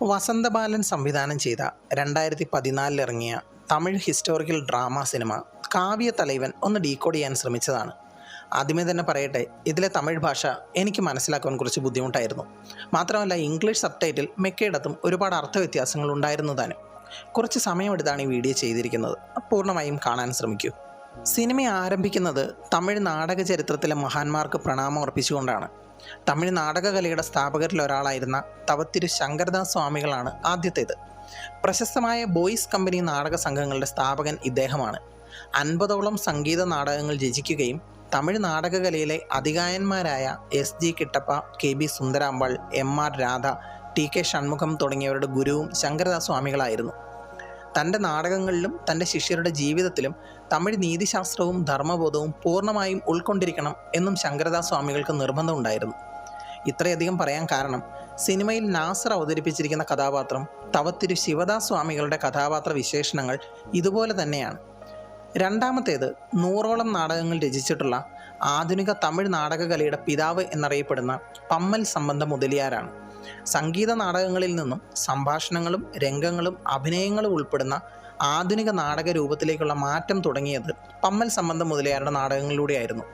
വസന്തബാലൻ സംവിധാനം ചെയ്ത 2014 ഇറങ്ങിയ Tamil historical drama cinema Kaaviya Thalaivan ഒന്ന് ഡീകോഡ് ചെയ്യാൻ ശ്രമിച്ചതാണ്. ആദ്യമേ തന്നെ പറയട്ടെ, ഇതിലെ തമിഴ് ഭാഷ എനിക്ക് മനസ്സിലാക്കാൻ കുറച്ച് ബുദ്ധിമുട്ടായിരുന്നു. മാത്രമല്ല, ഇംഗ്ലീഷ് സബ്ടൈറ്റിൽ മിക്കയിടത്തും ഒരുപാട് അർത്ഥവ്യത്യാസങ്ങൾ ഉണ്ടായിരുന്നു താനും. കുറച്ച് സമയമെടുത്താണ് ഈ വീഡിയോ ചെയ്തിരിക്കുന്നത്. പൂർണ്ണമായും കാണാൻ ശ്രമിക്കൂ. സിനിമ ആരംഭിക്കുന്നത് തമിഴ് നാടക ചരിത്രത്തിലെ മഹാന്മാർക്ക് പ്രണാമം അർപ്പിച്ചുകൊണ്ടാണ്. തമിഴ് നാടകകലയുടെ സ്ഥാപകരിൽ ഒരാളായിരുന്ന തവത്തിരു ശങ്കരദാസ് സ്വാമികളാണ് ആദ്യത്തേത്. പ്രശസ്തമായ ബോയ്സ് കമ്പനി നാടക സംഘങ്ങളുടെ സ്ഥാപകൻ ഇദ്ദേഹമാണ്. 50ഓളം സംഗീത നാടകങ്ങൾ രചിക്കുകയും Tamil നാടകകലയിലെ അതികായന്മാരായ SG കിട്ടപ്പ, KB Sundarambal, MR Radha, TK Shanmugham തുടങ്ങിയവരുടെ ഗുരുവും ശങ്കരദാസ് സ്വാമികളായിരുന്നു. തൻ്റെ നാടകങ്ങളിലും തൻ്റെ ശിഷ്യരുടെ ജീവിതത്തിലും തമിഴ് നീതിശാസ്ത്രവും ധർമ്മബോധവും പൂർണ്ണമായും ഉൾക്കൊണ്ടിരിക്കണം എന്നും ശങ്കരദാസ് സ്വാമികൾക്ക് നിർബന്ധമുണ്ടായിരുന്നു. ഇത്രയധികം പറയാൻ കാരണം, സിനിമയിൽ നാസർ അവതരിപ്പിച്ചിരിക്കുന്ന കഥാപാത്രം തവത്തിരു ശിവദാസ് സ്വാമികളുടെ കഥാപാത്ര വിശേഷണങ്ങൾ ഇതുപോലെ തന്നെയാണ്. രണ്ടാമത്തേത് 100ഓളം നാടകങ്ങൾ രചിച്ചിട്ടുള്ള ആധുനിക തമിഴ് നാടകകലയുടെ പിതാവ് എന്നറിയപ്പെടുന്ന പമ്മൽ സംബന്ധ മുതലിയാരാണ്. സംഗീത നാടകങ്ങളിൽ നിന്നും സംഭാഷണങ്ങളും രംഗങ്ങളും അഭിനയങ്ങളും ഉൾപ്പെടുന്ന ആധുനിക നാടക രൂപത്തിലേക്കുള്ള മാറ്റം തുടങ്ങിയത് പമ്മൽ സംബന്ധ മുതലിയാരുടെ നാടകങ്ങളിലൂടെയായിരുന്നു.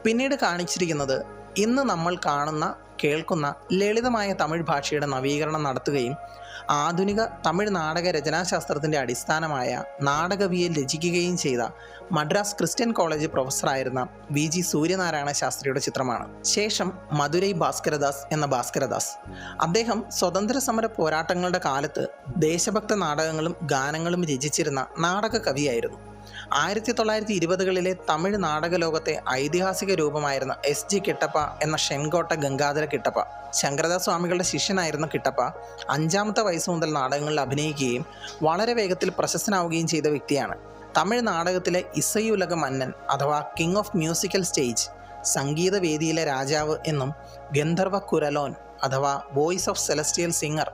പിന്നീട് കാണിച്ചിരിക്കുന്നത് ഇന്ന് നമ്മൾ കാണുന്ന കേൾക്കുന്ന ലളിതമായ തമിഴ് ഭാഷയുടെ നവീകരണം നടത്തുകയും ആധുനിക തമിഴ് നാടക രചനാശാസ്ത്രത്തിൻ്റെ അടിസ്ഥാനമായ നാടകവിയൽ രചിക്കുകയും ചെയ്ത മദ്രാസ് ക്രിസ്ത്യൻ കോളേജ് പ്രൊഫസറായിരുന്ന VG സൂര്യനാരായണ ശാസ്ത്രിയുടെ ചിത്രമാണ്. ശേഷം മധുരൈ ഭാസ്കരദാസ് എന്ന ഭാസ്കരദാസ്. അദ്ദേഹം സ്വതന്ത്ര സമര പോരാട്ടങ്ങളുടെ കാലത്ത് ദേശഭക്ത നാടകങ്ങളും ഗാനങ്ങളും രചിച്ചിരുന്ന നാടക കവിയായിരുന്നു. 1920കളിലെ തമിഴ് നാടക ലോകത്തെ ഐതിഹാസിക രൂപമായിരുന്ന SG കിട്ടപ്പ എന്ന ഷെൻകോട്ട ഗംഗാധര കിട്ടപ്പ. ശങ്കരദാസ് സ്വാമികളുടെ ശിഷ്യനായിരുന്ന കിട്ടപ്പ 5ാമത്തെ വയസ്സ് മുതൽ നാടകങ്ങളിൽ അഭിനയിക്കുകയും വളരെ വേഗത്തിൽ പ്രശസ്തനാവുകയും ചെയ്ത വ്യക്തിയാണ്. തമിഴ് നാടകത്തിലെ ഇസയുലക മന്നൻ അഥവാ കിങ് ഓഫ് മ്യൂസിക്കൽ സ്റ്റേജ്, സംഗീതവേദിയിലെ രാജാവ് എന്നും ഗന്ധർവ കുരലോൻ അഥവാ വോയിസ് ഓഫ് സെലസ്റ്റിയൽ സിംഗർ,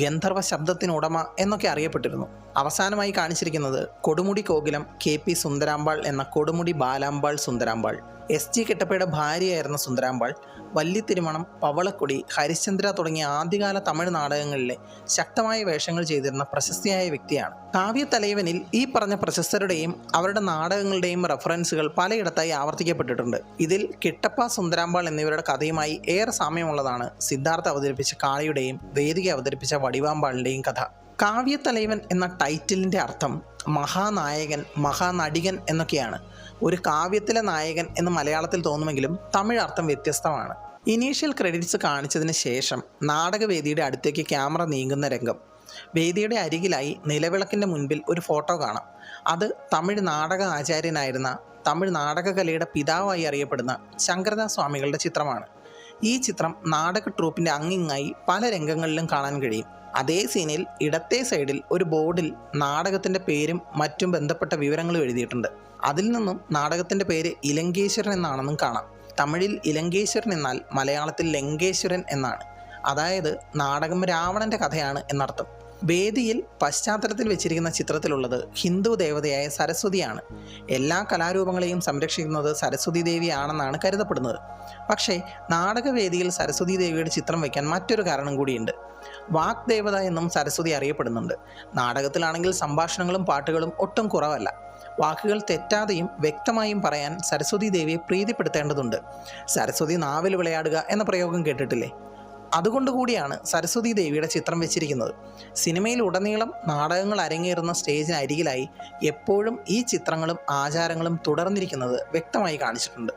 ഗന്ധർവ ശബ്ദത്തിനുടമ എന്നൊക്കെ അറിയപ്പെട്ടിരുന്നു. അവസാനമായി കാണിച്ചിരിക്കുന്നത് കൊടുമുടി കോകിലം KP സുന്ദരാമ്പാൾ എന്ന കൊടുമുടി ബാലാമ്പാൾ സുന്ദരാമ്പാൾ. SG കിട്ടപ്പയുടെ ഭാര്യയായിരുന്ന സുന്ദരാമ്പാൾ വല്ലിത്തിരുമണം, പവളക്കൊടി, ഹരിശ്ചന്ദ്ര തുടങ്ങിയ ആദ്യകാല തമിഴ് നാടകങ്ങളിലെ ശക്തമായ വേഷങ്ങൾ ചെയ്തിരുന്ന പ്രശസ്തിയായ വ്യക്തിയാണ്. കാവ്യ തലൈവനിൽ ഈ പറഞ്ഞ പ്രശസ്തരുടെയും അവരുടെ നാടകങ്ങളുടെയും റെഫറൻസുകൾ പലയിടത്തായി ആവർത്തിക്കപ്പെട്ടിട്ടുണ്ട്. ഇതിൽ കിട്ടപ്പ, സുന്ദരാമ്പാൾ എന്നിവരുടെ കഥയുമായി ഏറെ സാമ്യമുള്ളതാണ് സിദ്ധാർത്ഥ അവതരിപ്പിച്ച കാളിയുടെയും വേദിക അവതരിപ്പിച്ച വടിവാമ്പാളിൻ്റെയും കഥ. കാവ്യ തലൈവൻ എന്ന ടൈറ്റിലിൻ്റെ അർത്ഥം മഹാനായകൻ, മഹാനടികൻ എന്നൊക്കെയാണ്. ഒരു കാവ്യത്തിലെ നായകൻ എന്ന് മലയാളത്തിൽ തോന്നുമെങ്കിലും തമിഴ് അർത്ഥം വ്യത്യസ്തമാണ്. ഇനീഷ്യൽ ക്രെഡിറ്റ്സ് കാണിച്ചതിന് ശേഷം നാടകവേദിയുടെ അടുത്തേക്ക് ക്യാമറ നീങ്ങുന്ന രംഗം. വേദിയുടെ അരികിലായി നിലവിളക്കിൻ്റെ മുൻപിൽ ഒരു ഫോട്ടോ കാണാം. അത് തമിഴ് നാടക ആചാര്യനായിരുന്ന തമിഴ് നാടകകലയുടെ പിതാവായി അറിയപ്പെടുന്ന ശങ്കരദാസ് സ്വാമികളുടെ ചിത്രമാണ്. ഈ ചിത്രം നാടക ട്രൂപ്പിൻ്റെ അങ്ങിങ്ങായി പല രംഗങ്ങളിലും കാണാൻ കഴിയും. അതേ സീനിൽ ഇടത്തെ സൈഡിൽ ഒരു ബോർഡിൽ നാടകത്തിൻ്റെ പേരും മറ്റും ബന്ധപ്പെട്ട വിവരങ്ങളും എഴുതിയിട്ടുണ്ട്. അതിൽ നിന്നും നാടകത്തിൻ്റെ പേര് ഇലങ്കേശ്വരൻ എന്നാണെന്നും കാണാം. തമിഴിൽ ഇലങ്കേശ്വരൻ എന്നാൽ മലയാളത്തിൽ ലങ്കേശ്വരൻ എന്നാണ്. അതായത് നാടകം രാവണൻ്റെ കഥയാണ് എന്നർത്ഥം. വേദിയിൽ പശ്ചാത്തലത്തിൽ വെച്ചിരിക്കുന്ന ചിത്രത്തിലുള്ളത് ഹിന്ദു ദേവതയായ സരസ്വതിയാണ്. എല്ലാ കലാരൂപങ്ങളെയും സംരക്ഷിക്കുന്നത് സരസ്വതി ദേവിയാണെന്നാണ് കരുതപ്പെടുന്നത്. പക്ഷേ നാടകവേദിയിൽ സരസ്വതി ദേവിയുടെ ചിത്രം വയ്ക്കാൻ മറ്റൊരു കാരണം കൂടിയുണ്ട്. വാഗ്ദേവത എന്നും സരസ്വതി അറിയപ്പെടുന്നുണ്ട്. നാടകത്തിലാണെങ്കിൽ സംഭാഷണങ്ങളും പാട്ടുകളും ഒട്ടും കുറവല്ല. വാക്കുകൾ തെറ്റാതെയും വ്യക്തമായും പറയാൻ സരസ്വതി ദേവിയെ പ്രീതിപ്പെടുത്തേണ്ടതുണ്ട്. സരസ്വതി നാവിൽ വിളയാടുക എന്ന പ്രയോഗം കേട്ടിട്ടില്ലേ? അതുകൊണ്ടുകൂടിയാണ് സരസ്വതി ദേവിയുടെ ചിത്രം വെച്ചിരിക്കുന്നത്. സിനിമയിൽ ഉടനീളം നാടകങ്ങൾ അരങ്ങേറുന്ന സ്റ്റേജിന് അരികിലായി എപ്പോഴും ഈ ചിത്രങ്ങളും ആചാരങ്ങളും തുടർന്നിരിക്കുന്നത് വ്യക്തമായി കാണിച്ചിട്ടുണ്ട്.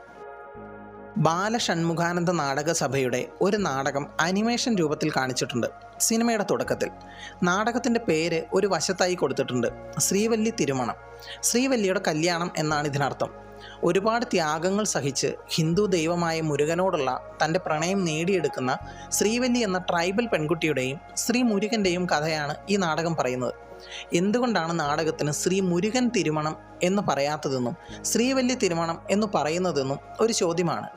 ബാലഷൺമുഖാനന്ദ നാടകസഭയുടെ ഒരു നാടകം അനിമേഷൻ രൂപത്തിൽ കാണിച്ചിട്ടുണ്ട് സിനിമയുടെ തുടക്കത്തിൽ. നാടകത്തിൻ്റെ പേര് ഒരു വശത്തായി കൊടുത്തിട്ടുണ്ട്, ശ്രീവല്ലി തിരുമണം. ശ്രീവല്ലിയുടെ കല്യാണം എന്നാണ് ഇതിനർത്ഥം. ഒരുപാട് ത്യാഗങ്ങൾ സഹിച്ച് ഹിന്ദു ദൈവമായ മുരുകനോടുള്ള തൻ്റെ പ്രണയം നേടിയെടുക്കുന്ന ശ്രീവല്ലി എന്ന ട്രൈബൽ പെൺകുട്ടിയുടെയും ശ്രീ മുരുകൻ്റെയും കഥയാണ് ഈ നാടകം പറയുന്നത്. എന്തുകൊണ്ടാണ് നാടകത്തിന് ശ്രീ മുരുകൻ തിരുമണം എന്ന് പറയാത്തതെന്നും ശ്രീവല്ലി തിരുമണം എന്ന് പറയുന്നതെന്നും ഒരു ചോദ്യമാണ്.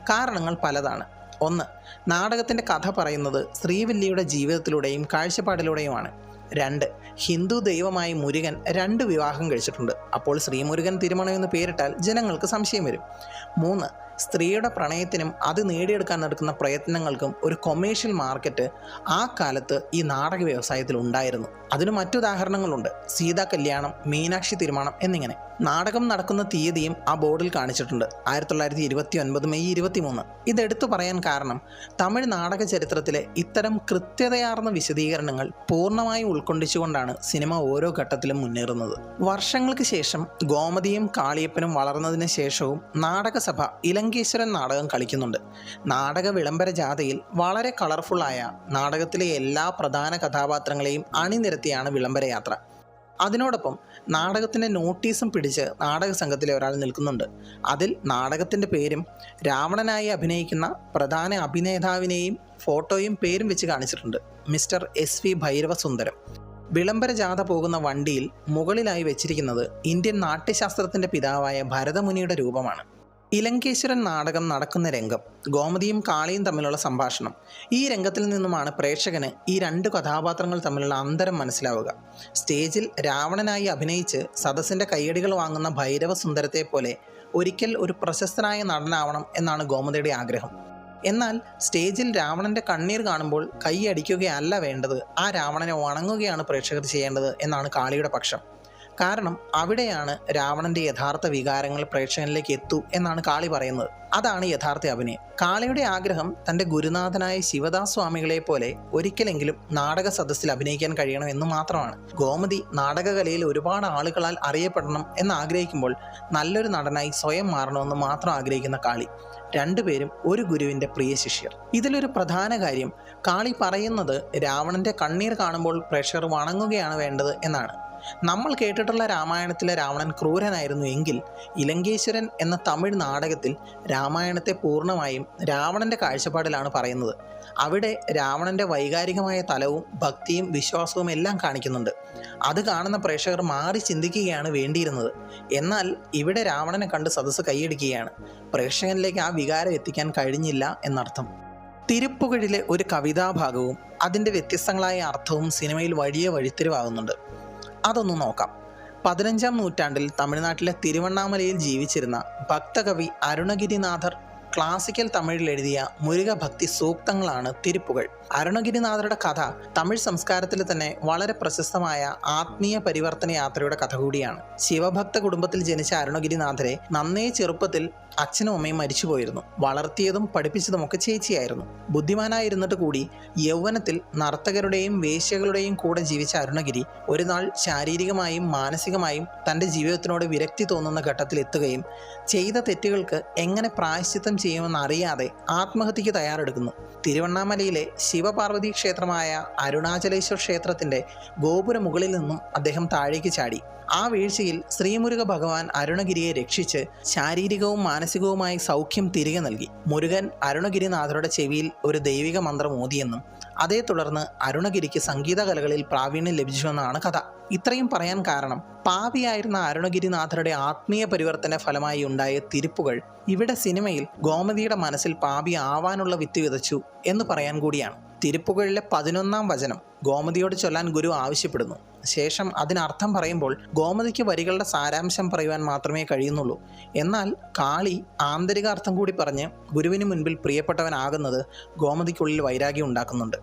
കാരണങ്ങൾ പലതാണ്. 1. നാടകത്തിൻ്റെ കഥ പറയുന്നത് ശ്രീവല്ലിയുടെ ജീവിതത്തിലൂടെയും കാഴ്ചപ്പാടിലൂടെയുമാണ്. 2. ഹിന്ദു ദൈവമായ മുരുകൻ 2 വിവാഹം കഴിച്ചിട്ടുണ്ട്. അപ്പോൾ ശ്രീമുരുകൻ തിരുമണം എന്ന് പേരിട്ടാൽ ജനങ്ങൾക്ക് സംശയം വരും. 3. സ്ത്രീയുടെ പ്രണയത്തിനും അത് നേടിയെടുക്കാൻ നടക്കുന്ന പ്രയത്നങ്ങൾക്കും ഒരു കൊമേഴ്ഷ്യൽ മാർക്കറ്റ് ആ കാലത്ത് ഈ നാടക വ്യവസായത്തിൽ ഉണ്ടായിരുന്നു. അതിന് മറ്റുദാഹരണങ്ങളുണ്ട്. സീതാ കല്യാണം, മീനാക്ഷി തിരുമണം എന്നിങ്ങനെ. നാടകം നടക്കുന്ന തീയതിയും ആ ബോർഡിൽ കാണിച്ചിട്ടുണ്ട്. 1929 മെയ് 23. ഇതെടുത്തു പറയാൻ കാരണം തമിഴ് നാടക ചരിത്രത്തിലെ ഇത്തരം കൃത്യതയാർന്ന വിശദീകരണങ്ങൾ പൂർണ്ണമായും ഉൾക്കൊണ്ടിച്ചുകൊണ്ടാണ് സിനിമ ഓരോ ഘട്ടത്തിലും മുന്നേറുന്നത്. വർഷങ്ങൾക്ക് ശേഷം ഗോമതിയും കാളിയപ്പനും വളർന്നതിന് ശേഷവും നാടകസഭ ഇലങ്കേശ്വരൻ നാടകം കളിക്കുന്നുണ്ട്. നാടക വിളംബര ജാഥയിൽ വളരെ കളർഫുള്ളായ നാടകത്തിലെ എല്ലാ പ്രധാന കഥാപാത്രങ്ങളെയും അണിനിരത്തിയാണ് വിളംബരയാത്ര. അതിനോടൊപ്പം നാടകത്തിൻ്റെ നോട്ടീസും പിടിച്ച് നാടക സംഘത്തിലെ ഒരാൾ നിൽക്കുന്നുണ്ട്. അതിൽ നാടകത്തിൻ്റെ പേരും രാവണനായി അഭിനയിക്കുന്ന പ്രധാന അഭിനേതാവിനെയും ഫോട്ടോയും പേരും വെച്ച് കാണിച്ചിട്ടുണ്ട്. Mister SV ഭൈരവസുന്ദരം. വിളംബര ജാഥ പോകുന്ന വണ്ടിയിൽ മുകളിലായി വെച്ചിരിക്കുന്നത് ഇന്ത്യൻ നാട്യശാസ്ത്രത്തിൻ്റെ പിതാവായ ഭരതമുനിയുടെ രൂപമാണ്. ഇലങ്കേശ്വരൻ നാടകം നടക്കുന്ന രംഗം, ഗോമതിയും കാളിയും തമ്മിലുള്ള സംഭാഷണം. ഈ രംഗത്തിൽ നിന്നുമാണ് പ്രേക്ഷകന് ഈ രണ്ട് കഥാപാത്രങ്ങൾ തമ്മിലുള്ള അന്തരം മനസ്സിലാവുക. സ്റ്റേജിൽ രാവണനായി അഭിനയിച്ച് സദസ്സിൻ്റെ കയ്യടികൾ വാങ്ങുന്ന ഭൈരവസുന്ദരത്തെ പോലെ ഒരിക്കൽ ഒരു പ്രശസ്തനായ നടനാവണം എന്നാണ് ഗോമതിയുടെ ആഗ്രഹം. എന്നാൽ സ്റ്റേജിൽ രാവണൻ്റെ കണ്ണീർ കാണുമ്പോൾ കൈയടിക്കുകയല്ല വേണ്ടത്, ആ രാവണനെ വണങ്ങുകയാണ് പ്രേക്ഷകർ ചെയ്യേണ്ടത് എന്നാണ് കാളിയുടെ പക്ഷം. കാരണം അവിടെയാണ് രാവണൻ്റെ യഥാർത്ഥ വികാരങ്ങൾ പ്രേക്ഷകനിലേക്ക് എത്തൂ എന്നാണ് കാളി പറയുന്നത്. അതാണ് യഥാർത്ഥ അഭിനയം. കാളിയുടെ ആഗ്രഹം തൻ്റെ ഗുരുനാഥനായ ശിവദാസ് സ്വാമികളെ പോലെ ഒരിക്കലെങ്കിലും നാടക സദസ്സിൽ അഭിനയിക്കാൻ കഴിയണം എന്ന് മാത്രമാണ്. ഗോമതി നാടകകലയിൽ ഒരുപാട് ആളുകളാൽ അറിയപ്പെടണം എന്ന് ആഗ്രഹിക്കുമ്പോൾ നല്ലൊരു നടനായി സ്വയം മാറണമെന്ന് മാത്രം ആഗ്രഹിക്കുന്ന കാളി. രണ്ടുപേരും ഒരു ഗുരുവിൻ്റെ പ്രിയ ശിഷ്യർ. ഇതിലൊരു പ്രധാന കാര്യം കാളി പറയുന്നത് രാവണൻ്റെ കണ്ണീർ കാണുമ്പോൾ പ്രേക്ഷകർ വണങ്ങുകയാണ് വേണ്ടത് എന്നാണ്. നമ്മൾ കേട്ടിട്ടുള്ള രാമായണത്തിലെ രാവണൻ ക്രൂരനായിരുന്നു എങ്കിൽ ഇലങ്കേശ്വരൻ എന്ന തമിഴ് നാടകത്തിൽ രാമായണത്തെ പൂർണ്ണമായും രാവണൻ്റെ കാഴ്ചപ്പാടിലാണ് പറയുന്നത്. അവിടെ രാവണൻ്റെ വൈകാരികമായ തലവും ഭക്തിയും വിശ്വാസവും എല്ലാം കാണിക്കുന്നുണ്ട്. അത് കാണുന്ന പ്രേക്ഷകർ മാറി ചിന്തിക്കുകയാണ് വേണ്ടിയിരുന്നത്. എന്നാൽ ഇവിടെ രാവണനെ കണ്ട് സദസ്സ് കൈയടിക്കുകയാണ്. പ്രേക്ഷകനിലേക്ക് ആ വികാരം എത്തിക്കാൻ കഴിഞ്ഞില്ല എന്നർത്ഥം. തിരുപ്പുകഴിലെ ഒരു കവിതാഭാഗവും അതിൻ്റെ വ്യത്യസ്തങ്ങളായ അർത്ഥവും സിനിമയിൽ വലിയ വഴിത്തിരിവാകുന്നുണ്ട്. അതൊന്ന് നോക്കാം. 15-ാം നൂറ്റാണ്ടിൽ തമിഴ്നാട്ടിലെ തിരുവണ്ണാമലയിൽ ജീവിച്ചിരുന്ന ഭക്തകവി അരുണഗിരിനാഥർ ക്ലാസിക്കൽ തമിഴിൽ എഴുതിയ മുരുക ഭക്തി സൂക്തങ്ങളാണ് തിരുപ്പുകൾ. അരുണഗിരിനാഥരുടെ കഥ തമിഴ് സംസ്കാരത്തിൽ തന്നെ വളരെ പ്രശസ്തമായ ആത്മീയ പരിവർത്തന യാത്രയുടെ കഥ കൂടിയാണ്. ശിവഭക്ത കുടുംബത്തിൽ ജനിച്ച അരുണഗിരിനാഥരെ നന്നേ ചെറുപ്പത്തിൽ അച്ഛനും അമ്മയും മരിച്ചുപോയിരുന്നു. വളർത്തിയതും പഠിപ്പിച്ചതുമൊക്കെ ചേച്ചിയായിരുന്നു. ബുദ്ധിമാനായിരുന്നിട്ട് കൂടി യൗവനത്തിൽ നർത്തകരുടെയും വേശ്യകളുടെയും കൂടെ ജീവിച്ച അരുണഗിരി ഒരു നാൾ ശാരീരികമായും മാനസികമായും തൻ്റെ ജീവിതത്തിനോട് വിരക്തി തോന്നുന്ന ഘട്ടത്തിൽ എത്തുകയും ചെയ്ത തെറ്റുകൾക്ക് എങ്ങനെ പ്രായശ്ചിത്തം ചെയ്യുമെന്നറിയാതെ ആത്മഹത്യക്ക് തയ്യാറെടുക്കുന്നു. തിരുവണ്ണാമലയിലെ ശിവപാർവതി ക്ഷേത്രമായ അരുണാചലേശ്വർ ക്ഷേത്രത്തിൻ്റെ ഗോപുര മുകളിൽ നിന്നും അദ്ദേഹം താഴേക്ക് ചാടി. ആ വീഴ്ചയിൽ ശ്രീമുരുക ഭഗവാൻ അരുണഗിരിയെ രക്ഷിച്ച് ശാരീരികവും മാനസികവുമായി സൗഖ്യം തിരികെ നൽകി. മുരുകൻ അരുണഗിരിനാഥരുടെ ചെവിയിൽ ഒരു ദൈവിക മന്ത്രം ഓതിയെന്നും അതേ തുടർന്ന് അരുണഗിരിക്ക് സംഗീതകലകളിൽ പ്രാവീണ്യം ലഭിച്ചുവെന്നാണ് കഥ. ഇത്രയും പറയാൻ കാരണം പാപിയായിരുന്ന അരുണഗിരിനാഥരുടെ ആത്മീയ പരിവർത്തന ഫലമായി ഉണ്ടായ തിരുപ്പുകൾ ഇവിടെ സിനിമയിൽ ഗോമതിയുടെ മനസ്സിൽ പാപി ആവാനുള്ള വിത്ത് വിതച്ചു എന്ന് പറയാൻ കൂടിയാണ്. തിരുപ്പുകളിലെ 11-ാം വചനം ഗോമതിയോട് ചൊല്ലാൻ ഗുരു ആവശ്യപ്പെടുന്നു. ശേഷം അതിനർത്ഥം പറയുമ്പോൾ ഗോമതിക്ക് വരികളുടെ സാരാംശം പറയുവാൻ മാത്രമേ കഴിയുന്നുള്ളൂ. എന്നാൽ കാളി ആന്തരിക അർത്ഥം കൂടി പറഞ്ഞ് ഗുരുവിന് മുൻപിൽ പ്രിയപ്പെട്ടവനാകുന്നത് ഗോമതിക്കുള്ളിൽ വൈരാഗ്യം ഉണ്ടാക്കുന്നുണ്ട്.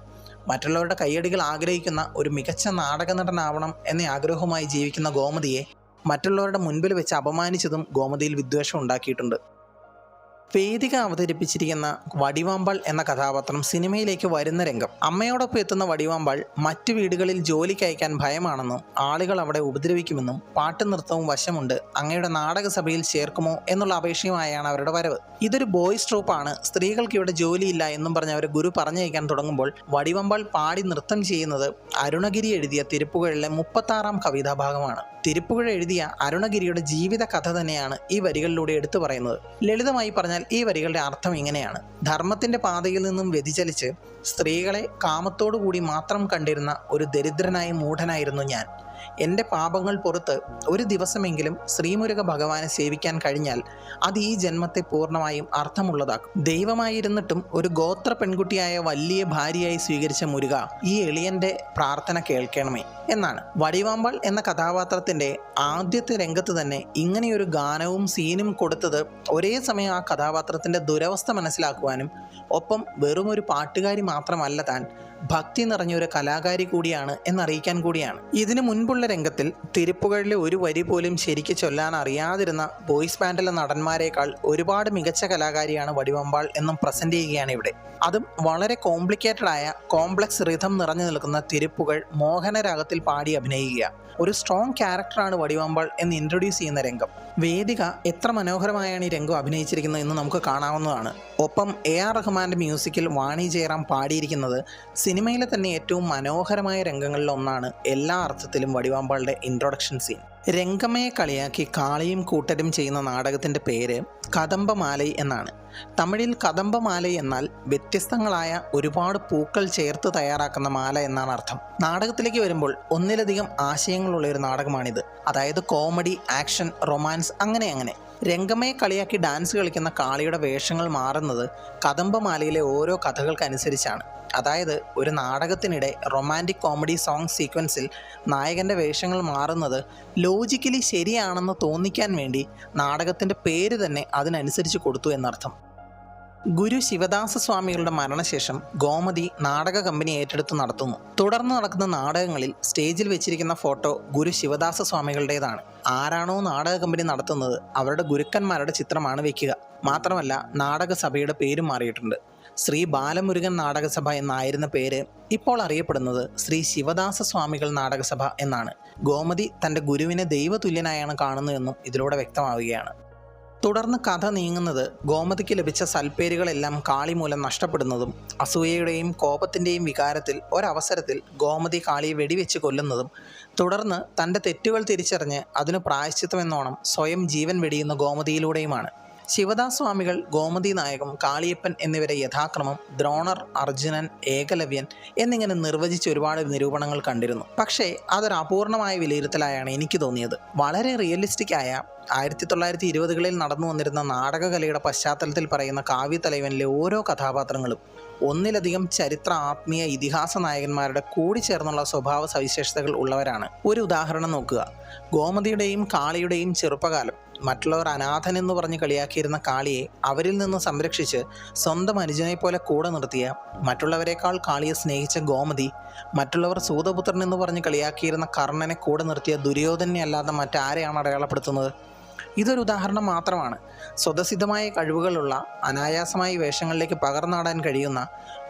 മറ്റുള്ളവരുടെ കയ്യടികൾ ആഗ്രഹിക്കുന്ന ഒരു മികച്ച നാടക നടനാവണം എന്ന ആഗ്രഹവുമായി ജീവിക്കുന്ന ഗോമതിയെ മറ്റുള്ളവരുടെ മുൻപിൽ വെച്ച് അപമാനിച്ചതും ഗോമതിയിൽ വിദ്വേഷം ഉണ്ടാക്കിയിട്ടുണ്ട്. വേദിക അവതരിപ്പിച്ചിരിക്കുന്ന വടിവാമ്പാൾ എന്ന കഥാപാത്രം സിനിമയിലേക്ക് വരുന്ന രംഗം. അമ്മയോടൊപ്പം എത്തുന്ന വടിവാമ്പാൾ മറ്റു വീടുകളിൽ ജോലിക്ക് അയക്കാൻ ഭയമാണെന്നും ആളുകൾ അവിടെ ഉപദ്രവിക്കുമെന്നും പാട്ടും നൃത്തവും വശമുണ്ട്, അങ്ങയുടെ നാടകസഭയിൽ ചേർക്കുമോ എന്നുള്ള അപേക്ഷയുമായാണ് അവരുടെ വരവ്. ഇതൊരു ബോയ്സ് ട്രൂപ്പാണ്, സ്ത്രീകൾക്ക് ഇവിടെ ജോലിയില്ല എന്നും പറഞ്ഞ് അവരെ ഗുരു പറഞ്ഞയക്കാൻ തുടങ്ങുമ്പോൾ വടിവാമ്പാൾ പാടി നൃത്തം ചെയ്യുന്നത് അരുണഗിരി എഴുതിയ തിരുപ്പുകളിലെ 36-ാം കവിതാഭാഗമാണ്. തിരുപ്പുകഴ എഴുതിയ അരുണഗിരിയുടെ ജീവിത കഥ തന്നെയാണ് ഈ വരികളിലൂടെ എടുത്തു പറയുന്നത്. ലളിതമായി പറഞ്ഞാൽ ഈ വരികളുടെ അർത്ഥം ഇങ്ങനെയാണ്: ധർമ്മത്തിൻ്റെ പാതയിൽ നിന്നും വ്യതിചലിച്ച് സ്ത്രീകളെ കാമത്തോടു കൂടി മാത്രം കണ്ടിരുന്ന ഒരു ദരിദ്രനായ മൂഢനായിരുന്നു ഞാൻ. എൻ്റെ പാപങ്ങൾ പുറത്ത് ഒരു ദിവസമെങ്കിലും ശ്രീമുരുക ഭഗവാനെ സേവിക്കാൻ കഴിഞ്ഞാൽ അത് ഈ ജന്മത്തെ പൂർണ്ണമായും അർത്ഥമുള്ളതാക്കും. ദൈവമായിരുന്നിട്ടും ഒരു ഗോത്ര പെൺകുട്ടിയായ വലിയ ഭാര്യയായി സ്വീകരിച്ച മുരുക, ഈ എളിയൻ്റെ പ്രാർത്ഥന കേൾക്കണമേ എന്നാണ്. വടിവാമ്പാൾ എന്ന കഥാപാത്രത്തിൻ്റെ ആദ്യത്തെ രംഗത്ത് തന്നെ ഇങ്ങനെയൊരു ഗാനവും സീനും കൊടുത്തത് ഒരേ സമയം ആ കഥാപാത്രത്തിൻ്റെ ദുരവസ്ഥ മനസ്സിലാക്കുവാനും ഒപ്പം വെറുമൊരു പാട്ടുകാരി മാത്രമല്ല താൻ ഭക്തി നിറഞ്ഞൊരു കലാകാരി കൂടിയാണ് എന്നറിയിക്കാൻ കൂടിയാണ്. ഇതിനു മുൻപുള്ള രംഗത്തിൽ തിരുപ്പുകളിലെ ഒരു വരി പോലും ശരിക്ക് ചൊല്ലാൻ അറിയാതിരുന്ന ബോയ്സ് ബാൻഡിലെ നടന്മാരെക്കാൾ ഒരുപാട് മികച്ച കലാകാരിയാണ് വടിവമ്പാൾ എന്നും പ്രസൻറ്റ് ചെയ്യുകയാണ് ഇവിടെ. അതും വളരെ കോംപ്ലിക്കേറ്റഡായ കോംപ്ലക്സ് റിഥം നിറഞ്ഞു നിൽക്കുന്ന തിരുപ്പുകൾ മോഹനരാഗത്തിൽ പാടി അഭിനയിക്കുക. ഒരു സ്ട്രോങ് ക്യാരക്ടറാണ് വടിവമ്പാൾ എന്ന് ഇൻട്രൊഡ്യൂസ് ചെയ്യുന്ന രംഗം. വേദിക എത്ര മനോഹരമായാണ് ഈ രംഗം അഭിനയിച്ചിരിക്കുന്നത് എന്ന് നമുക്ക് കാണാവുന്നതാണ്. ഒപ്പം AR റഹ്മാൻ്റെ മ്യൂസിക്കിൽ വാണി ജയറാം പാടിയിരിക്കുന്നത് സിനിമയിലെ തന്നെ ഏറ്റവും മനോഹരമായ രംഗങ്ങളിൽ ഒന്നാണ് എല്ലാ അർത്ഥത്തിലും വടിവാമ്പാളുടെ ഇൻട്രൊഡക്ഷൻ സീൻ. രംഗമയെ കളിയാക്കി കാളിയും കൂട്ടരും ചെയ്യുന്ന നാടകത്തിൻ്റെ പേര് കദംബമാലൈ എന്നാണ്. തമിഴിൽ കദംബമാലൈ എന്നാൽ വ്യത്യസ്തങ്ങളായ ഒരുപാട് പൂക്കൾ ചേർത്ത് തയ്യാറാക്കുന്ന മാല എന്നാണ് അർത്ഥം. നാടകത്തിലേക്ക് വരുമ്പോൾ ഒന്നിലധികം ആശയങ്ങളുള്ള ഒരു നാടകമാണിത്. അതായത് കോമഡി, ആക്ഷൻ, റൊമാൻസ്, അങ്ങനെ. രംഗമയെ കളിയാക്കി ഡാൻസ് കളിക്കുന്ന കാളിയുടെ വേഷങ്ങൾ മാറുന്നത് കദംബമാലയിലെ ഓരോ കഥകൾക്കനുസരിച്ചാണ്. അതായത് ഒരു നാടകത്തിനിടെ റൊമാൻറ്റിക് കോമഡി സോങ് സീക്വൻസിൽ നായകൻ്റെ വേഷങ്ങൾ മാറുന്നത് ലോജിക്കലി ശരിയാണെന്ന് തോന്നിക്കാൻ വേണ്ടി നാടകത്തിൻ്റെ പേര് തന്നെ അതിനനുസരിച്ച് കൊടുത്തു എന്നർത്ഥം. ഗുരു ശിവദാസ സ്വാമികളുടെ മരണശേഷം ഗോമതി നാടക കമ്പനി ഏറ്റെടുത്ത് നടത്തുന്നു. തുടർന്ന് നടക്കുന്ന നാടകങ്ങളിൽ സ്റ്റേജിൽ വെച്ചിരിക്കുന്ന ഫോട്ടോ ഗുരു ശിവദാസ സ്വാമികളുടേതാണ്. ആരാണോ നാടക കമ്പനി നടത്തുന്നത് അവരുടെ ഗുരുക്കന്മാരുടെ ചിത്രമാണ് വയ്ക്കുക. മാത്രമല്ല നാടകസഭയുടെ പേരും മാറിയിട്ടുണ്ട്. ശ്രീ ബാലമുരുകൻ നാടകസഭ എന്നായിരുന്ന പേര് ഇപ്പോൾ അറിയപ്പെടുന്നത് ശ്രീ ശിവദാസ സ്വാമികൾ നാടകസഭ എന്നാണ്. ഗോമതി തൻ്റെ ഗുരുവിനെ ദൈവതുല്യനായാണ് കാണുന്നതെന്നും ഇതിലൂടെ വ്യക്തമാവുകയാണ്. തുടർന്ന് കഥ നീങ്ങുന്നത് ഗോമതിക്ക് ലഭിച്ച സൽപ്പേരുകളെല്ലാം കാളി മൂലം നഷ്ടപ്പെടുന്നതും അസൂയയുടെയും കോപത്തിൻ്റെയും വികാരത്തിൽ ഒരവസരത്തിൽ ഗോമതി കാളിയെ വെടിവെച്ച് കൊല്ലുന്നതും തുടർന്ന് തൻ്റെ തെറ്റുകൾ തിരിച്ചറിഞ്ഞ് അതിനു പ്രായശ്ചിത്തമെന്നോണം സ്വയം ജീവൻ വെടിയുന്ന ഗോമതിയിലൂടെയുമാണ്. ശിവദാസ് സ്വാമികൾ, ഗോമതി നായകം, കാളിയപ്പൻ എന്നിവരെ യഥാക്രമം ദ്രോണർ, അർജുനൻ, ഏകലവ്യൻ എന്നിങ്ങനെ നിർവചിച്ച് ഒരുപാട് നിരൂപണങ്ങൾ കണ്ടിരുന്നു. പക്ഷേ അതൊരു അപൂർണമായ വിലയിരുത്തലായാണ് എനിക്ക് തോന്നിയത്. വളരെ റിയലിസ്റ്റിക് ആയ 1920കളിൽ നടന്നു വന്നിരുന്ന നാടകകലയുടെ പശ്ചാത്തലത്തിൽ പറയുന്ന കാവ്യതലൈവനിലെ ഓരോ കഥാപാത്രങ്ങളും ഒന്നിലധികം ചരിത്ര, ആത്മീയ, ഇതിഹാസ നായകന്മാരുടെ കൂടിച്ചേർന്നുള്ള സ്വഭാവ സവിശേഷതകൾ ഉള്ളവരാണ്. ഒരു ഉദാഹരണം നോക്കുക. ഗോമതിയുടെയും കാളിയുടെയും ചെറുപ്പകാലം. മറ്റുള്ളവർ അനാഥൻ എന്ന് പറഞ്ഞ് കളിയാക്കിയിരുന്ന കാളിയെ അവരിൽ നിന്ന് സംരക്ഷിച്ച് സ്വന്തം അനുജനെ പോലെ കൂടെ നിർത്തിയ, മറ്റുള്ളവരെക്കാൾ കാളിയെ സ്നേഹിച്ച ഗോമതി, മറ്റുള്ളവർ സൂതപുത്രൻ എന്ന് പറഞ്ഞ് കളിയാക്കിയിരുന്ന കർണനെ കൂടെ നിർത്തിയ ദുര്യോധനെ അല്ലാതെ മറ്റാരെയാണ് അടയാളപ്പെടുത്തുന്നത്? ഇതൊരു ഉദാഹരണം മാത്രമാണ്. സ്വതസിദ്ധമായ കഴിവുകളുള്ള, അനായാസമായി വേഷങ്ങളിലേക്ക് പകർന്നാടാൻ കഴിയുന്ന,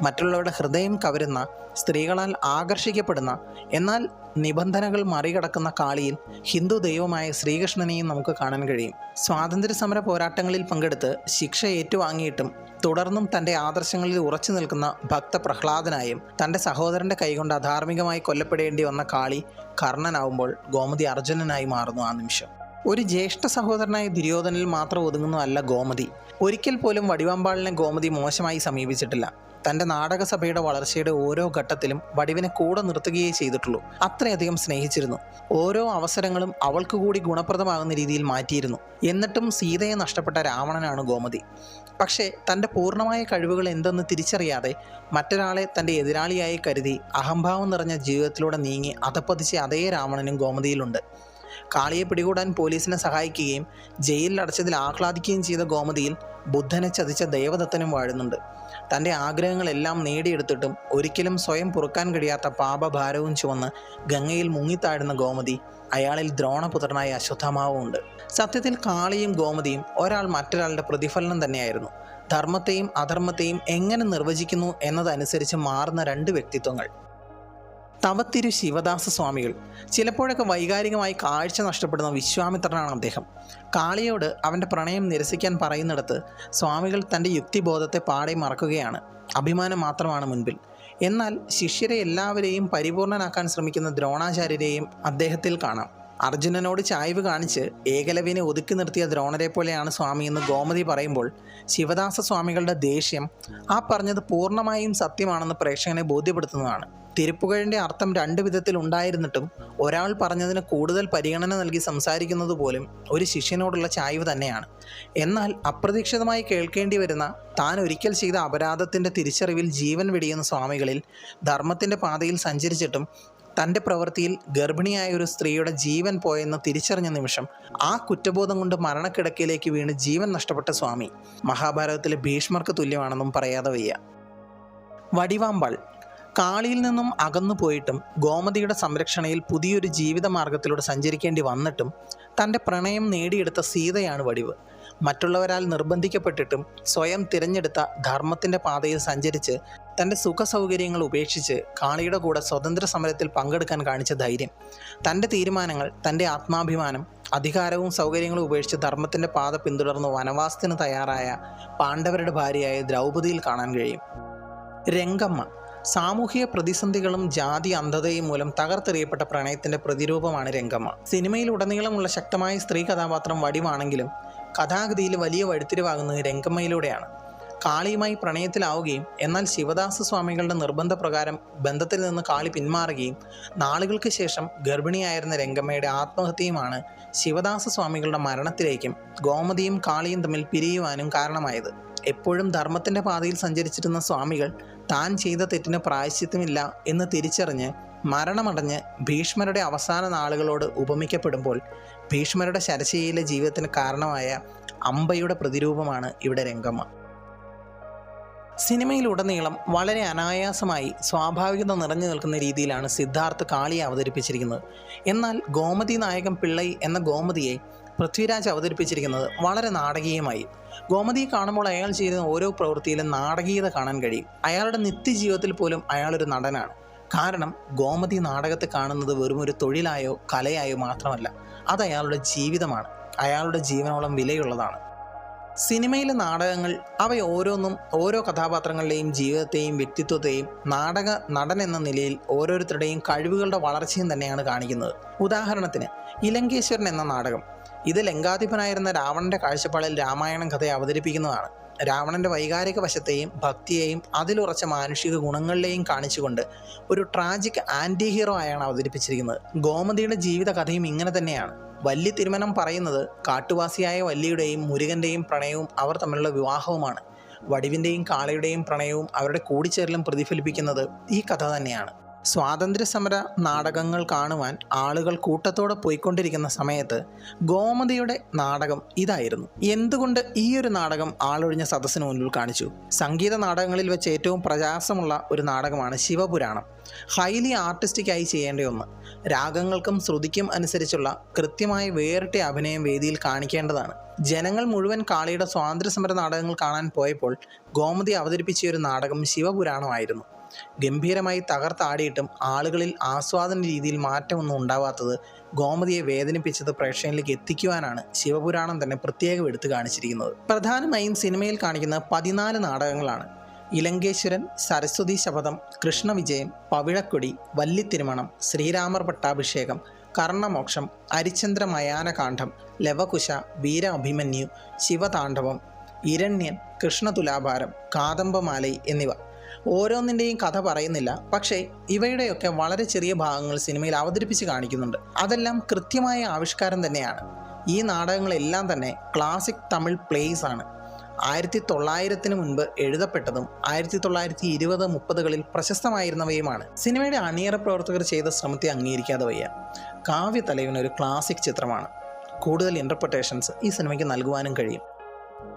മറ്റുള്ളവരുടെ ഹൃദയം കവരുന്ന, സ്ത്രീകളാൽ ആകർഷിക്കപ്പെടുന്ന, എന്നാൽ നിബന്ധനകൾ മറികടക്കുന്ന കാളിയിൽ ഹിന്ദു ദൈവമായ ശ്രീകൃഷ്ണനെയും നമുക്ക് കാണാൻ കഴിയും. സ്വാതന്ത്ര്യ സമര പോരാട്ടങ്ങളിൽ പങ്കെടുത്ത് ശിക്ഷ ഏറ്റുവാങ്ങിയിട്ടും തുടർന്നും തൻ്റെ ആദർശങ്ങളിൽ ഉറച്ചു നിൽക്കുന്ന ഭക്ത പ്രഹ്ലാദനായും തൻ്റെ സഹോദരൻ്റെ കൈകൊണ്ട് അധാർമികമായി കൊല്ലപ്പെടേണ്ടി വന്ന കാളി കർണനാവുമ്പോൾ ഗോമതി അർജുനനായി മാറുന്നു ആ നിമിഷം. ഒരു ജ്യേഷ്ഠ സഹോദരനായ ദുര്യോധനിൽ മാത്രം ഒതുങ്ങുന്നതല്ല ഗോമതി. ഒരിക്കൽ പോലും വടിവാമ്പാളിനെ ഗോമതി മോശമായി സമീപിച്ചിട്ടില്ല. തൻ്റെ നാടകസഭയുടെ വളർച്ചയുടെ ഓരോ ഘട്ടത്തിലും വടിവിനെ കൂടെ നിർത്തുകയേ ചെയ്തിട്ടുള്ളൂ. അത്രയധികം സ്നേഹിച്ചിരുന്നു. ഓരോ അവസരങ്ങളും അവൾക്ക് കൂടി ഗുണപ്രദമാകുന്ന രീതിയിൽ മാറ്റിയിരുന്നു. എന്നിട്ടും സീതയെ നഷ്ടപ്പെട്ട രാവണനാണ് ഗോമതി. പക്ഷേ തൻ്റെ പൂർണ്ണമായ കഴിവുകൾ എന്തെന്ന് തിരിച്ചറിയാതെ മറ്റൊരാളെ തൻ്റെ എതിരാളിയായി കരുതി അഹംഭാവം നിറഞ്ഞ ജീവിതത്തിലൂടെ നീങ്ങി അധപ്പതിച്ച അതേ രാവണനും ഗോമതിയിലുണ്ട്. കാളിയെ പിടികൂടാൻ പോലീസിനെ സഹായിക്കുകയും ജയിലിൽ അടച്ചതിൽ ആഹ്ലാദിക്കുകയും ചെയ്ത ഗോമതിയിൽ ബുദ്ധനെ ചതിച്ച ദേവദത്തനും വാഴുന്നുണ്ട്. തൻ്റെ ആഗ്രഹങ്ങളെല്ലാം നേടിയെടുത്തിട്ടും ഒരിക്കലും സ്വയം പൊറുക്കാൻ കഴിയാത്ത പാപഭാരവും ചുവന്ന് ഗംഗയിൽ മുങ്ങിത്താഴുന്ന ഗോമതി, അയാളിൽ ദ്രോണപുത്രനായ അശ്വത്ഥാമാവും ഉണ്ട്. സത്യത്തിൽ കാളിയും ഗോമതിയും ഒരാൾ മറ്റൊരാളുടെ പ്രതിഫലനം തന്നെയായിരുന്നു. ധർമ്മത്തെയും അധർമ്മത്തെയും എങ്ങനെ നിർവചിക്കുന്നു എന്നതനുസരിച്ച് മാറുന്ന രണ്ട് വ്യക്തിത്വങ്ങൾ. തവത്തിരു ശിവദാസ സ്വാമികൾ. ചിലപ്പോഴൊക്കെ വൈകാരികമായി കാഴ്ച നഷ്ടപ്പെടുന്ന വിശ്വാമിത്രനാണ് അദ്ദേഹം. കാളിയോട് അവൻ്റെ പ്രണയം നിരസിക്കാൻ പറയുന്നിടത്ത് സ്വാമികൾ തൻ്റെ യുക്തിബോധത്തെ പാടെ മറക്കുകയാണ്. അഭിമാനം മാത്രമാണ് മുൻപിൽ. എന്നാൽ ശിഷ്യരെ എല്ലാവരെയും പരിപൂർണനാക്കാൻ ശ്രമിക്കുന്ന ദ്രോണാചാര്യരെയും അദ്ദേഹത്തിൽ കാണാം. അർജുനനോട് ചായ്വ് കാണിച്ച് ഏകലവ്യനെ ഒതുക്കി നിർത്തിയ ദ്രോണരെ പോലെയാണ് സ്വാമി എന്ന് ഗോമതി പറയുമ്പോൾ ശിവദാസ സ്വാമികളുടെ ദേഷ്യം ആ പറഞ്ഞത് പൂർണ്ണമായും സത്യമാണെന്ന് പ്രേക്ഷകനെ ബോധ്യപ്പെടുത്തുന്നതാണ്. തിരുപ്പുകഴിൻ്റെ അർത്ഥം രണ്ട് വിധത്തിൽ ഉണ്ടായിരുന്നിട്ടും ഒരാൾ പറഞ്ഞതിന് കൂടുതൽ പരിഗണന നൽകി സംസാരിക്കുന്നത് പോലും ഒരു ശിഷ്യനോടുള്ള ചായ്വ് തന്നെയാണ്. എന്നാൽ അപ്രതീക്ഷിതമായി കേൾക്കേണ്ടി വരുന്ന താൻ ഒരിക്കൽ ചെയ്ത അപരാധത്തിൻ്റെ തിരിച്ചറിവിൽ ജീവൻ വെടിയുന്ന സ്വാമികളിൽ ധർമ്മത്തിൻ്റെ പാതയിൽ സഞ്ചരിച്ചിട്ടും തൻ്റെ പ്രവൃത്തിയിൽ ഗർഭിണിയായ ഒരു സ്ത്രീയുടെ ജീവൻ പോയെന്ന് തിരിച്ചറിഞ്ഞ നിമിഷം ആ കുറ്റബോധം കൊണ്ട് മരണക്കിടക്കയിലേക്ക് വീണ് ജീവൻ നഷ്ടപ്പെട്ട സ്വാമി മഹാഭാരതത്തിലെ ഭീഷ്മർക്ക് തുല്യമാണെന്നും പറയാതെ വയ്യ. വടിവാമ്പാൾ കാളിയിൽ നിന്നും അകന്നു പോയിട്ടും ഗോമതിയുടെ സംരക്ഷണയിൽ പുതിയൊരു ജീവിത മാർഗത്തിലൂടെ സഞ്ചരിക്കേണ്ടി വന്നിട്ടും തൻ്റെ പ്രണയം നേടിയെടുത്ത സീതയാണ് വടിവ്. മറ്റുള്ളവരാൽ നിർബന്ധിക്കപ്പെട്ടിട്ടും സ്വയം തിരഞ്ഞെടുത്ത ധർമ്മത്തിൻ്റെ പാതയിൽ സഞ്ചരിച്ച് തൻ്റെ സുഖസൗകര്യങ്ങൾ ഉപേക്ഷിച്ച് കാളിയുടെ കൂടെ സ്വതന്ത്ര സമരത്തിൽ പങ്കെടുക്കാൻ കാണിച്ച ധൈര്യം, തൻ്റെ തീരുമാനങ്ങൾ, തൻ്റെ ആത്മാഭിമാനം, അധികാരവും സൗകര്യങ്ങളും ഉപേക്ഷിച്ച് ധർമ്മത്തിൻ്റെ പാത പിന്തുടർന്ന് വനവാസത്തിന് തയ്യാറായ പാണ്ഡവരുടെ ഭാര്യയായ ദ്രൗപദിയിൽ കാണാൻ കഴിയും. രംഗമ്മ സാമൂഹിക പ്രതിസന്ധികളും ജാതി അന്ധതയും മൂലം തകർത്തെറിയപ്പെട്ട പ്രണയത്തിൻ്റെ പ്രതിരൂപമാണ് രംഗമ്മ. സിനിമയിലുടനീളമുള്ള ശക്തമായ സ്ത്രീ കഥാപാത്രം വടിവാണെങ്കിലും കഥാഗതിയിൽ വലിയ വഴിത്തിരിവാകുന്നത് രംഗമ്മയിലൂടെയാണ്. കാളിയുമായി പ്രണയത്തിലാവുകയും എന്നാൽ ശിവദാസ സ്വാമികളുടെ നിർബന്ധപ്രകാരം ബന്ധത്തിൽ നിന്ന് കാളി പിന്മാറുകയും നാളുകൾക്ക് ശേഷം ഗർഭിണിയായിരുന്ന രംഗമ്മയുടെ ആത്മഹത്യയുമാണ് ശിവദാസ സ്വാമികളുടെ മരണത്തിലേക്കും ഗോമതിയും കാളിയും തമ്മിൽ പിരിയുവാനും കാരണമായത്. എപ്പോഴും ധർമ്മത്തിൻ്റെ പാതയിൽ സഞ്ചരിച്ചിരുന്ന സ്വാമികൾ താൻ ചെയ്ത തെറ്റിന് പ്രായശ്ചിത്തമില്ല എന്ന് തിരിച്ചറിഞ്ഞ് മരണമടഞ്ഞ് ഭീഷ്മരുടെ അവസാന നാളുകളോട് ഉപമിക്കപ്പെടുമ്പോൾ ഭീഷ്മരുടെ ശരശയ്യയിലെ ജീവിതത്തിന് കാരണമായ അംബയുടെ പ്രതിരൂപമാണ് ഇവിടെ രംഗമ്മ. സിനിമയിലുടനീളം വളരെ അനായാസമായി സ്വാഭാവികത നിറഞ്ഞു നിൽക്കുന്ന രീതിയിലാണ് സിദ്ധാർത്ഥ് കാളിയെ അവതരിപ്പിച്ചിരിക്കുന്നത്. എന്നാൽ ഗോമതി നായകൻ പിള്ളൈ എന്ന ഗോമതിയെ പൃഥ്വിരാജ് അവതരിപ്പിച്ചിരിക്കുന്നത് വളരെ നാടകീയമായി. ഗോമതിയെ കാണുമ്പോൾ അയാൾ ചെയ്യുന്ന ഓരോ പ്രവൃത്തിയിലും നാടകീയത കാണാൻ കഴിയും. അയാളുടെ നിത്യജീവിതത്തിൽ പോലും അയാളൊരു നടനാണ്. കാരണം ഗോമതി നാടകത്തെ കാണുന്നത് വെറും ഒരു തൊഴിലായോ കലയായോ മാത്രമല്ല, അത് അയാളുടെ ജീവിതമാണ്. അയാളുടെ ജീവനോളം വിലയുള്ളതാണ്. സിനിമയിലെ നാടകങ്ങൾ ഓരോന്നും ഓരോ കഥാപാത്രങ്ങളുടെയും ജീവിതത്തെയും വ്യക്തിത്വത്തെയും നടൻ എന്ന നിലയിൽ ഓരോരുത്തരുടെയും കഴിവുകളുടെ വളർച്ചയും തന്നെയാണ് കാണിക്കുന്നത്. ഉദാഹരണത്തിന് ഇലങ്കേശ്വരൻ എന്ന നാടകം, ഇത് ലങ്കാധിപനായിരുന്ന രാവണന്റെ കാഴ്ചപ്പാടിൽ രാമായണം കഥയെ അവതരിപ്പിക്കുന്നതാണ്. രാവണന്റെ വൈകാരിക വശത്തെയും ഭക്തിയെയും അതിലുറച്ച മാനുഷിക ഗുണങ്ങളിലെയും കാണിച്ചുകൊണ്ട് ഒരു ട്രാജിക് ആൻറ്റി ഹീറോ ആയാണ് അവതരിപ്പിച്ചിരിക്കുന്നത്. ഗോമതിയുടെ ജീവിത കഥയും ഇങ്ങനെ തന്നെയാണ്. വല്ലി തിരുമനം പറയുന്നത് കാട്ടുവാസിയായ വല്ലിയുടെയും മുരുകൻ്റെയും പ്രണയവും അവർ തമ്മിലുള്ള വിവാഹവുമാണ്. വടിവിൻ്റെയും കാളയുടെയും പ്രണയവും അവരുടെ കൂടിച്ചേരലും പ്രതിഫലിപ്പിക്കുന്നത് ഈ കഥ തന്നെയാണ്. സ്വാതന്ത്ര്യസമര നാടകങ്ങൾ കാണുവാൻ ആളുകൾ കൂട്ടത്തോടെ പോയിക്കൊണ്ടിരിക്കുന്ന സമയത്ത് ഗോമതിയുടെ നാടകം ഇതായിരുന്നു. എന്തുകൊണ്ട് ഈ ഒരു നാടകം ആളൊഴിഞ്ഞ സദസ്സിന് മുൻപിൽ കാണിച്ചു? സംഗീത നാടകങ്ങളിൽ വെച്ച് ഏറ്റവും പ്രയാസമുള്ള ഒരു നാടകമാണ് ശിവപുരാണം. ഹൈലി ആർട്ടിസ്റ്റിക്കായി ചെയ്യേണ്ട ഒന്ന്. രാഗങ്ങൾക്കും ശ്രുതിക്കും അനുസരിച്ചുള്ള കൃത്യമായി വേറിട്ട അഭിനയം വേദിയിൽ കാണിക്കേണ്ടതാണ്. ജനങ്ങൾ മുഴുവൻ കാളിയുടെ സ്വാതന്ത്ര്യസമര നാടകങ്ങൾ കാണാൻ പോയപ്പോൾ ഗോമതി അവതരിപ്പിച്ച ഒരു നാടകം ശിവപുരാണമായിരുന്നു. ഗംഭീരമായി തകർത്താടിയിട്ടും ആളുകളിൽ ആസ്വാദന രീതിയിൽ മാറ്റമൊന്നും ഉണ്ടാവാത്തത് ഗോമതിയെ വേദനിപ്പിച്ചത് പ്രേക്ഷകരിലേക്ക് എത്തിക്കുവാനാണ് ശിവപുരാണം തന്നെ പ്രത്യേകം എടുത്തു കാണിച്ചിരിക്കുന്നത്. പ്രധാനമായും സിനിമയിൽ കാണിക്കുന്ന 14 നാടകങ്ങളാണ്. ഇലങ്കേശ്വരൻ, സരസ്വതി ശപഥം, കൃഷ്ണവിജയം, പവിഴക്കൊടി, വല്ലിത്തിരുമണം, ശ്രീരാമർ പട്ടാഭിഷേകം, കർണമോക്ഷം, അരിചന്ദ്ര മയാനകാന്ഡം, ലവകുശ, വീര അഭിമന്യു, ശിവതാണ്ഡവം, ഇരണ്യൻ, കൃഷ്ണതുലാഭാരം, കാദംബമാലൈ എന്നിവ. ഓരോന്നിൻ്റെയും കഥ പറയുന്നില്ല, പക്ഷേ ഇവയുടെയൊക്കെ വളരെ ചെറിയ ഭാഗങ്ങൾ സിനിമയിൽ അവതരിപ്പിച്ച് കാണിക്കുന്നുണ്ട്. അതെല്ലാം കൃത്യമായ ആവിഷ്കാരം തന്നെയാണ്. ഈ നാടകങ്ങളെല്ലാം തന്നെ ക്ലാസിക് തമിഴ് പ്ലേസ് ആണ്. 1900 മുൻപ് എഴുതപ്പെട്ടതും 1920-30കളിൽ പ്രശസ്തമായിരുന്നവയുമാണ്. സിനിമയുടെ അണിയറ പ്രവർത്തകർ ചെയ്ത ശ്രമത്തെ അംഗീകരിക്കാതെ വയ്യ. കാവ്യതലൈവൻ ഒരു ക്ലാസിക് ചിത്രമാണ്. കൂടുതൽ ഇൻ്റർപ്രിട്ടേഷൻസ് ഈ സിനിമയ്ക്ക് നൽകുവാനും കഴിയും.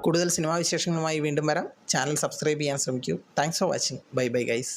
കൂടുതൽ സിനിമാ വിശേഷങ്ങളുമായി വീണ്ടും വരാം. ചാനൽ സബ്സ്ക്രൈബ് ചെയ്യാൻ ശ്രമിക്കൂ. Thanks for watching. Bye bye guys.